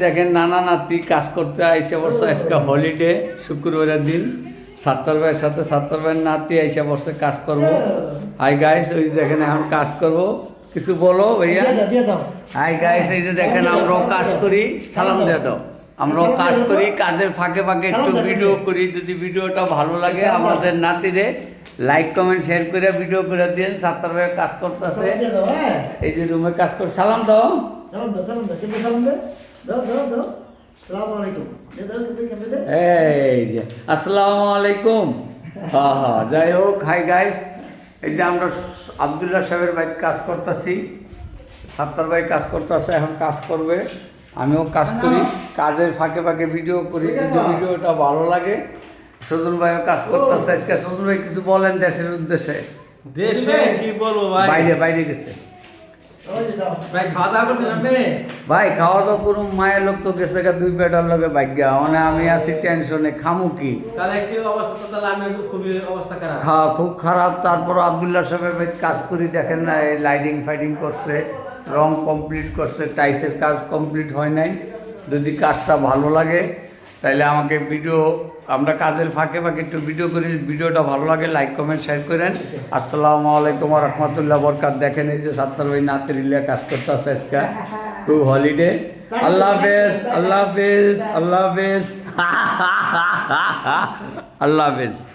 দেখেন নানা নাতি কাজ করতে আইসে বসে আজকে হলিডে শুক্রবারের দিন সাত্তর ভাইয়ের সাথে সাত্তর ভাইয়ের নাতি আইসে বসে কাজ করবো। হাই গাইস, ওই যে দেখেন এখন কাজ করবো, কিছু বলো ভাইয়া। হাই গাইস, এই যে দেখেন আমরাও কাজ করি, সালাম দিয়ে দাও। আমরাও কাজ করি, কাজের ফাঁকে ফাঁকে একটু ভিডিও করি। যদি ভিডিওটা ভালো লাগে আমাদের নাতিদের লাইক কমেন্ট শেয়ার করে ভিডিও করে দিন। সাত্তর ভাই কাজ করতেছে, এই যে রুমে কাজ করে। সালাম দাও। এই যে আসসালামু আলাইকুম। হ্যাঁ হ্যাঁ, যাই হোক, হাই গাইস, এই যে আমরা আবদুল্লাহ সাহেবের ভাই কাজ করতেছি, সাত্তর ভাই কাজ করতেছে, এখন কাজ করবে, আমিও কাজ করি, কাজের ফাঁকে ফাঁকে ভিডিও করি। যদি ভিডিওটা ভালো লাগে, সজল ভাইও কাজ করতেছে আজকে। সজল ভাই কিছু বলেন দেশের উদ্দেশ্যে। দেশে কি বলবো ভাই, বাইরে বাইরে গেছে ভাই খাওয়া দাওয়া করছেন আপনি? ভাই খাওয়া দাওয়া করুন, মায়ের লোক তো গেছে গা 2 পেটার লগে ভাগ্যা, মানে আমি আছি টেনশনে, খামু কি। তাহলে কি অবস্থা, তাহলে আমি খুবই অবস্থা খারাপ। খাওয়া খুব খারাপ। তারপর আবদুল্লাহ সাহেবের ভাই কাজ করি, দেখেন না, এই লাইটিং ফাইটিং করছে, রং কমপ্লিট করছে, টাইসের কাজ কমপ্লিট হয় নাই। যদি কাজটা ভালো লাগে তাহলে আমাকে ভিডিও, আমরা কাজের ফাঁকে ফাঁকে একটু ভিডিও করি, ভিডিওটা ভালো লাগে লাইক কমেন্ট শেয়ার করেন। আসসালামু আলাইকুম ওয়া রাহমাতুল্লাহ বরকাত। দেখেন এই যে সাত্তর ভাই নাতিরিল্লা কাজ করতে আছে আজকে, খুব হলিডে। আল্লাহ হাফেজ, আল্লাহ হাফেজ, আল্লাহ হাফেজ, আল্লাহ হাফেজ।